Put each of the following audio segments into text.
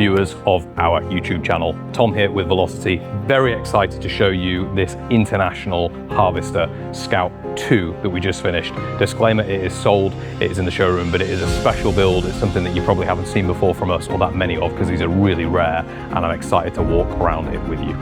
viewers of our YouTube channel. Tom here with Velocity. Very excited to show you this International Harvester Scout 2 that we just finished. Disclaimer, it is sold, it is in the showroom, but it is a special build. It's something that you probably haven't seen before from us, or that many of, because these are really rare, and I'm excited to walk around it with you.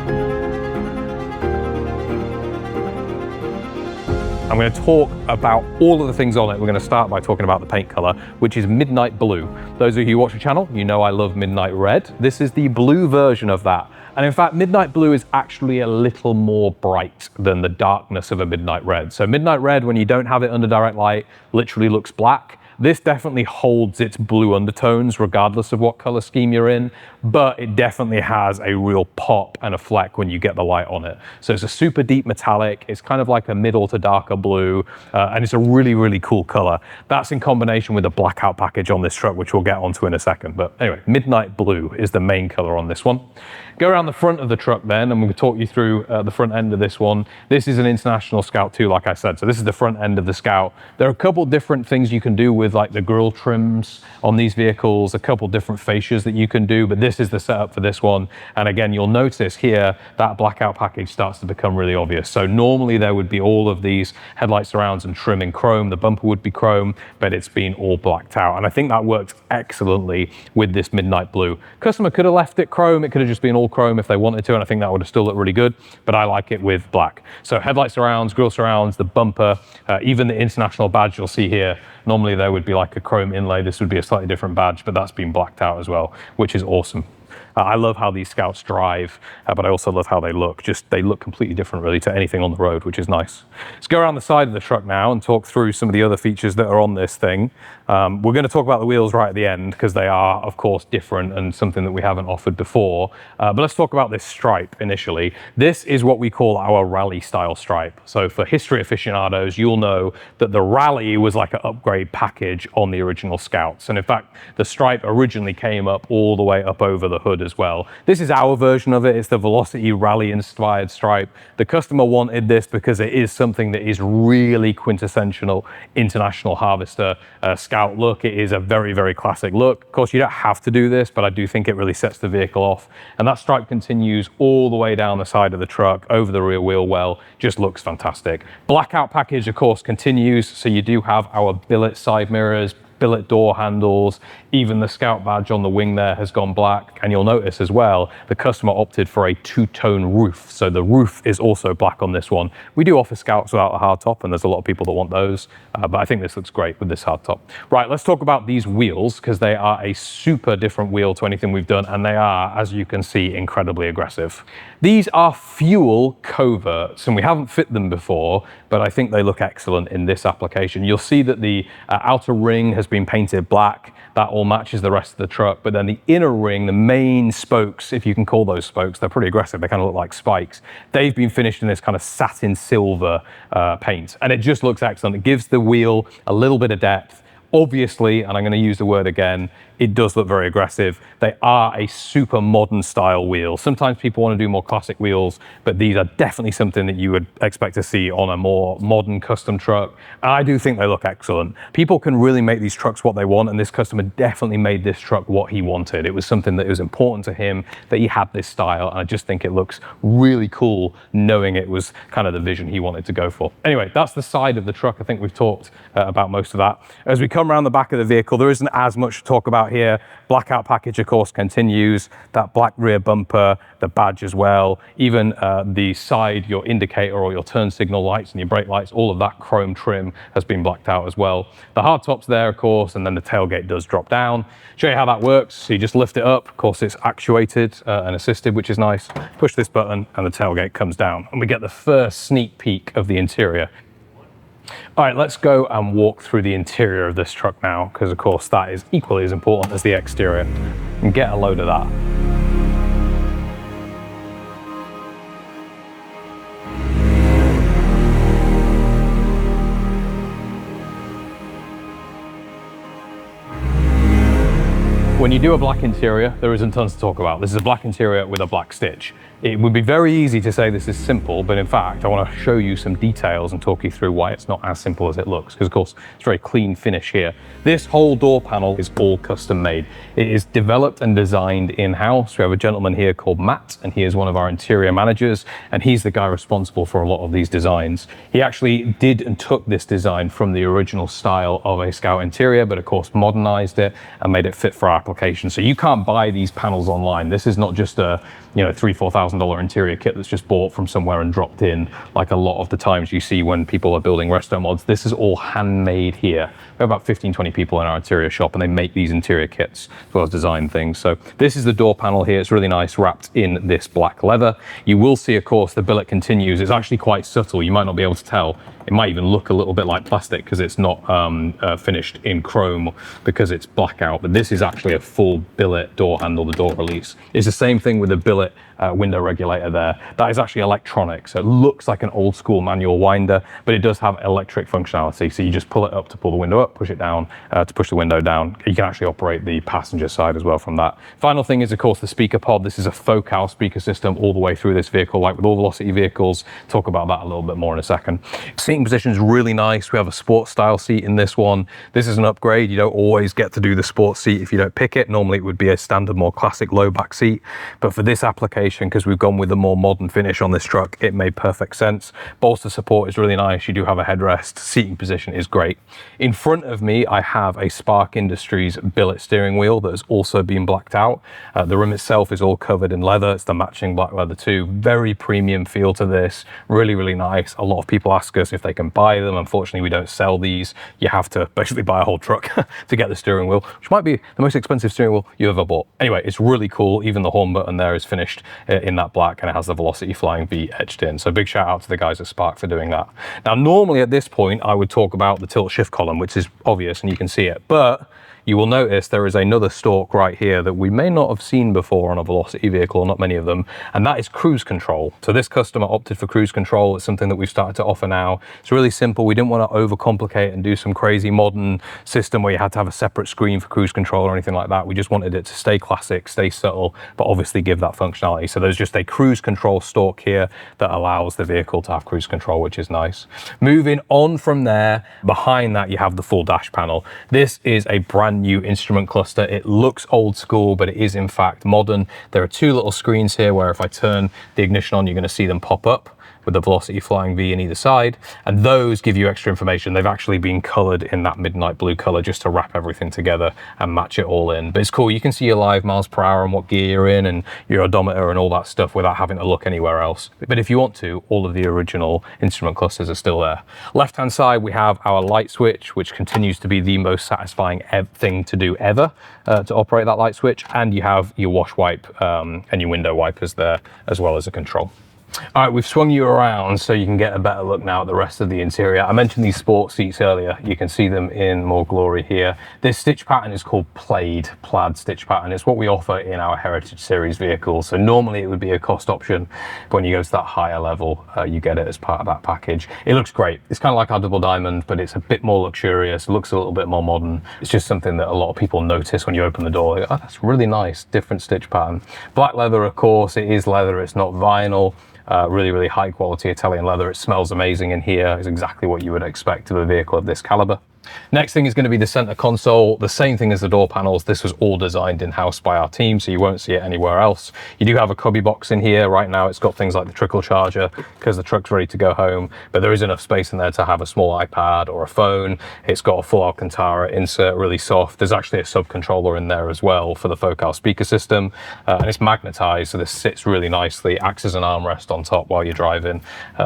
I'm going to talk about all of the things on it. We're going to start by talking about the paint color, which is Midnight Blue. Those of you who watch the channel, you know I love Midnight Red. This is the blue version of that. And in fact, Midnight Blue is actually a little more bright than the darkness of a Midnight Red. So Midnight Red, when you don't have it under direct light, literally looks black. This definitely holds its blue undertones regardless of what color scheme you're in, but it definitely has a real pop and a fleck when you get the light on it. So it's a super deep metallic. It's kind of like a middle to darker blue, and it's a really, really cool color. That's in combination with the Blackout package on this truck, which we'll get onto in a second. But anyway, Midnight Blue is the main color on this one. Go around the front of the truck then, and we'll talk you through the front end of this one. This is an International Scout 2, like I said. So this is the front end of the Scout. There are a couple different things you can do with like the grille trims on these vehicles, a couple different fascias that you can do, but this is the setup for this one. And again, you'll notice here that Blackout package starts to become really obvious. So normally there would be all of these headlight surrounds and trim in chrome, the bumper would be chrome, but it's been all blacked out. And I think that works excellently with this Midnight Blue. Customer could have left it chrome, it could have just been all chrome if they wanted to, and I think that would have still looked really good, but I like it with black. So headlight surrounds, grille surrounds, the bumper, even the International badge you'll see here. Normally there would be like a chrome inlay. This would be a slightly different badge, but that's been blacked out as well, which is awesome. I love how these Scouts drive, but I also love how they look. Just, they look completely different really to anything on the road, which is nice. Let's go around the side of the truck now and talk through some of the other features that are on this thing. We're going to talk about the wheels right at the end because they are, of course, different and something that we haven't offered before. But let's talk about this stripe initially. This is what we call our rally style stripe. So for history aficionados, you'll know that the rally was like an upgrade package on the original Scouts. And in fact, the stripe originally came up all the way up over the hood as well. This is our version of it. It's the Velocity Rally inspired stripe. The customer wanted this because it is something that is really quintessential International Harvester Scout look. It is a very, very classic look. Of course, you don't have to do this, but I do think it really sets the vehicle off. And that stripe continues all the way down the side of the truck, over the rear wheel well, just looks fantastic. Blackout package, of course, continues. So you do have our billet side mirrors, billet door handles, even the Scout badge on the wing there has gone black. And you'll notice as well, the customer opted for a two-tone roof. So the roof is also black on this one. We do offer Scouts without a hardtop, and there's a lot of people that want those, but I think this looks great with this hardtop. Right, let's talk about these wheels, because they are a super different wheel to anything we've done, and they are, as you can see, incredibly aggressive. These are fuel coverts, and we haven't fit them before, but I think they look excellent in this application. You'll see that the outer ring has been painted black. That all matches the rest of the truck, but then the inner ring, the main spokes, if you can call those spokes, they're pretty aggressive. They kind of look like spikes. They've been finished in this kind of satin silver paint, and it just looks excellent. It gives the wheel a little bit of depth. Obviously, and I'm going to use the word again, it does look very aggressive. They are a super modern style wheel. Sometimes people want to do more classic wheels, but these are definitely something that you would expect to see on a more modern custom truck. And I do think they look excellent. People can really make these trucks what they want, and this customer definitely made this truck what he wanted. It was something that was important to him, that he had this style, and I just think it looks really cool knowing it was kind of the vision he wanted to go for. Anyway, that's the side of the truck. I think we've talked about most of that. As we come around the back of the vehicle, there isn't as much to talk about here. Blackout package, of course, continues. That black rear bumper, the badge as well, even the side, your indicator or your turn signal lights and your brake lights, all of that chrome trim has been blacked out as well. The hardtop's there, of course, and then the tailgate does drop down. Show you how that works. So you just lift it up. Of course, it's actuated and assisted, which is nice. Push this button and the tailgate comes down, and we get the first sneak peek of the interior. All right, let's go and walk through the interior of this truck now, because of course that is equally as important as the exterior, and get a load of that. When When you do a black interior, there isn't tons to talk about. This is a black interior with a black stitch. It would be very easy to say this is simple, but in fact, I want to show you some details and talk you through why it's not as simple as it looks, because of course, it's a very clean finish here. This whole door panel is all custom made. It is developed and designed in-house. We have a gentleman here called Matt, and he is one of our interior managers, and he's the guy responsible for a lot of these designs. He actually did and took this design from the original style of a Scout interior, but of course modernized it and made it fit for our application. So you can't buy these panels online. This is not just a $3,000-4,000 interior kit that's just bought from somewhere and dropped in, like a lot of the times you see when people are building Restomods. This is all handmade here. We have about 15-20 people in our interior shop, and they make these interior kits as well as design things. So this is the door panel here. It's really nice, wrapped in this black leather. You will see, of course, the billet continues. It's actually quite subtle. You might not be able to tell. It might even look a little bit like plastic because it's not finished in chrome because it's blackout, but this is actually a full billet door handle, the door release. It's the same thing with the billet window regulator there. That is actually electronic, so it looks like an old school manual winder, but it does have electric functionality. So you just pull it up to pull the window up, push it down to push the window down. You can actually operate the passenger side as well from that. Final thing is, of course, the speaker pod. This is a focal speaker system all the way through this vehicle, like with all Velocity vehicles. Talk about that a little bit more in a second. Seating position is really nice. We have a sports style seat in this one. This is an upgrade. You don't always get to do the sports seat if you don't pick it. Normally it would be a standard, more classic low back seat, but for this application, because we've gone with the more modern finish on this truck, it made perfect sense. Bolster support is really nice. You do have a headrest. Seating position is great. In front of me, I have a Spark Industries billet steering wheel that has also been blacked out. The rim itself is all covered in leather. It's the matching black leather too. Very premium feel to this. Really, really nice. A lot of people ask us if they can buy them. Unfortunately, we don't sell these. You have to basically buy a whole truck to get the steering wheel, which might be the most expensive steering wheel you ever bought. Anyway, it's really cool. Even the horn button there is finished in that black, and it has the Velocity Flying V etched in. So big shout out to the guys at Spark for doing that. Now, normally at this point, I would talk about the tilt shift column, which is obvious and you can see it, but you will notice there is another stalk right here that we may not have seen before on a Velocity vehicle, not many of them, and that is cruise control. So this customer opted for cruise control. It's something that we've started to offer now. It's really simple. We didn't want to overcomplicate and do some crazy modern system where you had to have a separate screen for cruise control or anything like that. We just wanted it to stay classic, stay subtle, but obviously give that functionality. So there's just a cruise control stalk here that allows the vehicle to have cruise control, which is nice. Moving on from there, behind that you have the full dash panel. This is a brand new instrument cluster. It looks old school, but it is in fact modern. There are two little screens here where if I turn the ignition on, you're going to see them pop up with the Velocity Flying V in either side, and those give you extra information. They've actually been colored in that midnight blue color just to wrap everything together and match it all in. But it's cool. You can see your live miles per hour and what gear you're in and your odometer and all that stuff without having to look anywhere else. But if you want to, all of the original instrument clusters are still there. Left hand side, we have our light switch, which continues to be the most satisfying thing to do ever to operate that light switch, and you have your wash wipe and your window wipers there, as well as a control. All right, we've swung you around so you can get a better look now at the rest of the interior. I mentioned these sports seats earlier. You can see them in more glory here. This stitch pattern is called plaid stitch pattern. It's what we offer in our Heritage Series vehicles. So normally it would be a cost option, but when you go to that higher level, you get it as part of that package. It looks great. It's kind of like our double diamond, but it's a bit more luxurious. It looks a little bit more modern. It's just something that a lot of people notice when you open the door. They go, oh, that's really nice, different stitch pattern. Black leather, of course, it is leather. It's not vinyl. Really, really high quality Italian leather. It smells amazing in here. It's exactly what you would expect of a vehicle of this caliber. Next thing is going to be the center console. The same thing as the door panels. This was all designed in-house by our team, so you won't see it anywhere else. You do have a cubby box in here. Right now it's got things like the trickle charger because the truck's ready to go home, but there is enough space in there to have a small iPad or a phone. It's got a full Alcantara insert, really soft. There's actually a sub-controller in there as well for the focal speaker system, and it's magnetized, so this sits really nicely, acts as an armrest on top while you're driving.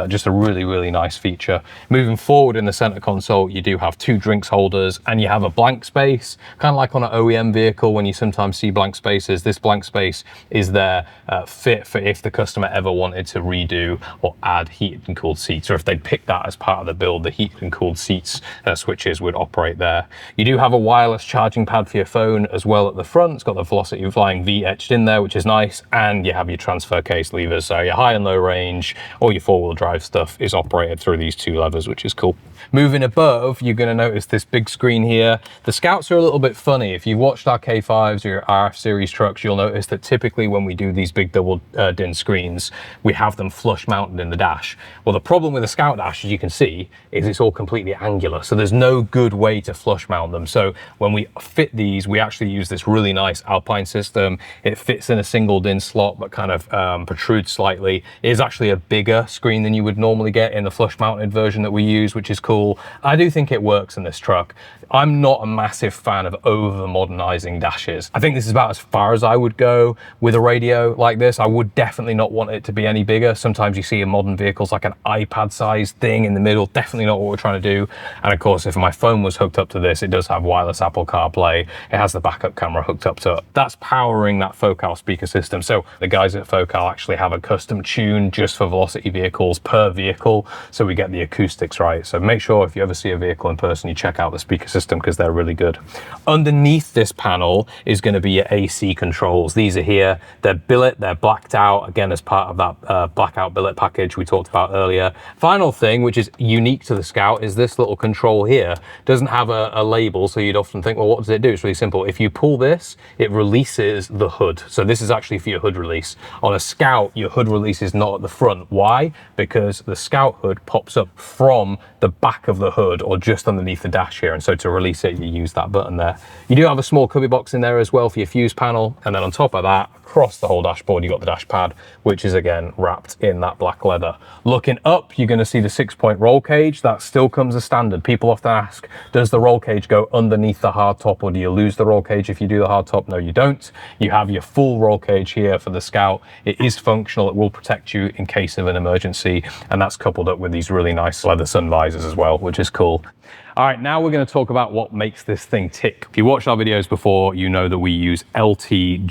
Just a really, really nice feature. Moving forward in the center console, you do have two drinks holders, and you have a blank space, kind of like on an OEM vehicle when you sometimes see blank spaces. This blank space is there fit for if the customer ever wanted to redo or add heated and cooled seats, or if they'd pick that as part of the build, the heated and cooled seats switches would operate there. You do have a wireless charging pad for your phone as well at the front. It's got the Velocity Flying V etched in there, which is nice, and you have your transfer case levers, so your high and low range, all your four-wheel drive stuff is operated through these two levers, which is cool. Moving above, you're going to notice notice this big screen here. The Scouts are a little bit funny. If you've watched our K5s or your RF series trucks, you'll notice that typically when we do these big double din screens, we have them flush mounted in the dash. Well, the problem with the Scout dash, as you can see, is it's all completely angular. So there's no good way to flush mount them. So when we fit these, we actually use this really nice Alpine system. It fits in a single din slot, but kind of protrudes slightly. It is actually a bigger screen than you would normally get in the flush mounted version that we use, which is cool. I do think it works in this truck. I'm not a massive fan of over modernizing dashes. I think this is about as far as I would go with a radio like this. I would definitely not want it to be any bigger. Sometimes you see in modern vehicles like an iPad sized thing in the middle. Definitely not what we're trying to do. And of course, if my phone was hooked up to this, it does have wireless Apple CarPlay. It has the backup camera hooked up to it. That's powering that Focal speaker system. So the guys at Focal actually have a custom tune just for Velocity vehicles per vehicle, so we get the acoustics right. So make sure if you ever see a vehicle in person, you check out the speaker system because they're really good. Underneath this panel is going to be your AC controls. These are here. They're billet, they're blacked out, again as part of that blackout billet package we talked about earlier. Final thing, which is unique to the Scout, is this little control here. Doesn't have a label, so you'd often think, well, what does it do? It's really simple. If you pull this, it releases the hood. So this is actually for your hood release. On a Scout, your hood release is not at the front. Why? Because the Scout hood pops up from the back of the hood or just underneath the dash here. And so to release it, you use that button there. You do have a small cubby box in there as well for your fuse panel. And then on top of that, across the whole dashboard, you've got the dash pad, which is again wrapped in that black leather. Looking up, you're going to see the 6-point roll cage. That still comes as standard. People often ask, does the roll cage go underneath the hardtop, or do you lose the roll cage if you do the hardtop? No, you don't. You have your full roll cage here for the Scout. It is functional. It will protect you in case of an emergency. And that's coupled up with these really nice leather sun visors as well, which is cool. All right, now we're going to talk about what makes this thing tick. If you watched our videos before, you know that we use LT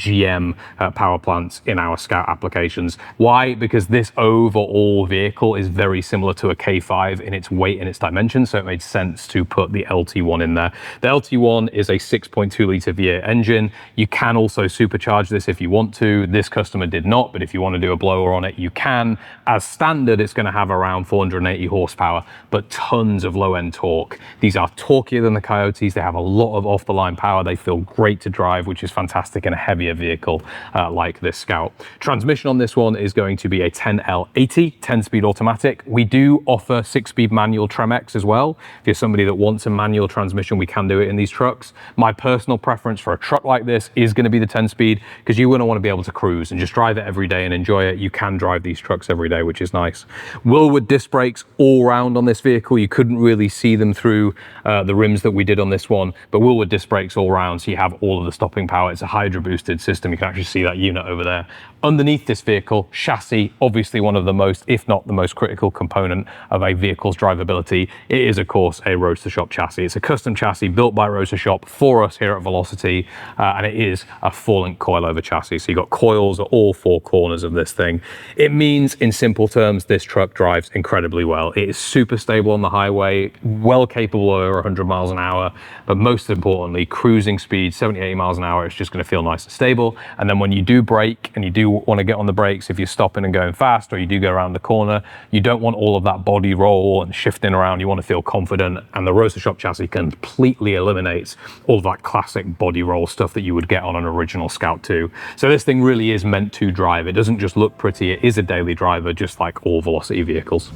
power plants in our Scout applications. Why? Because this overall vehicle is very similar to a K5 in its weight and its dimensions, so it made sense to put the LT1 in there. The LT1 is a 6.2 litre V8 engine. You can also supercharge this if you want to. This customer did not, but if you want to do a blower on it, you can. As standard, it's going to have around 480 horsepower, but tons of low-end torque. These are torquier than the Coyotes. They have a lot of off-the-line power. They feel great to drive, which is fantastic in a heavier vehicle like this Scout. Transmission on this one is going to be a 10L80, 10-speed automatic. We do offer 6-speed manual Tremex as well. If you're somebody that wants a manual transmission, we can do it in these trucks. My personal preference for a truck like this is going to be the 10-speed, because you wouldn't want to be able to cruise and just drive it every day and enjoy it. You can drive these trucks every day, which is nice. Wilwood disc brakes all round on this vehicle. You couldn't really see them through the rims that we did on this one, but Wilwood disc brakes all round, so you have all of the stopping power. It's a hydro boosted system. You can actually see that unit over there. Underneath this vehicle, chassis, obviously one of the most, if not the most critical component of a vehicle's drivability. It is, of course, a Roadster Shop chassis. It's a custom chassis built by Roadster Shop for us here at Velocity, and it is a 4-link coilover chassis. So you've got coils at all 4 corners of this thing. It means, in simple terms, this truck drives incredibly well. It is super stable on the highway, well capable of over 100 miles an hour, but most importantly, cruising speed, 70, 80 miles an hour, it's just going to feel nice and stable. And then when you do brake and you do want to get on the brakes, if you're stopping and going fast, or you do go around the corner, you don't want all of that body roll and shifting around. You want to feel confident, and the Roadster Shop chassis completely eliminates all of that classic body roll stuff that you would get on an original Scout 2. So this thing really is meant to drive. It doesn't just look pretty, it is a daily driver, just like all Velocity vehicles.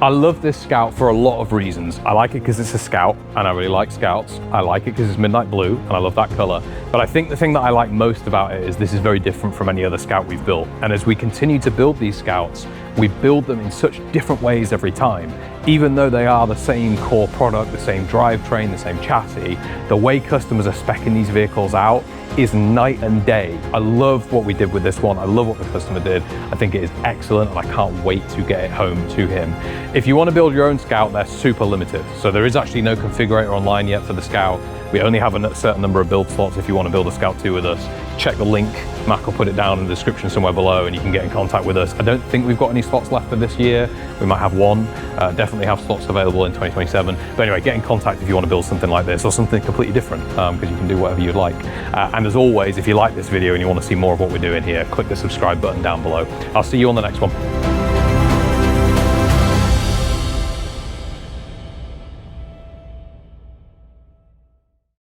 I love this Scout for a lot of reasons. I like it because it's a Scout, and I really like Scouts. I like it because it's midnight blue, and I love that color. But I think the thing that I like most about it is this is very different from any other Scout we've built. And as we continue to build these Scouts, we build them in such different ways every time. Even though they are the same core product, the same drivetrain, the same chassis, the way customers are speccing these vehicles out is night and day. I love what we did with this one. I love what the customer did. I think it is excellent, and I can't wait to get it home to him. If you want to build your own Scout, they're super limited. So there is actually no configurator online yet for the Scout. We only have a certain number of build slots if you want to build a Scout 2 with us. Check the link. Mac will put it down in the description somewhere below, and you can get in contact with us. I don't think we've got any slots left for this year. We might have one. Definitely have slots available in 2027. But anyway, get in contact if you want to build something like this or something completely different, because you can do whatever you'd like. And as always, if you like this video and you want to see more of what we're doing here, click the subscribe button down below. I'll see you on the next one.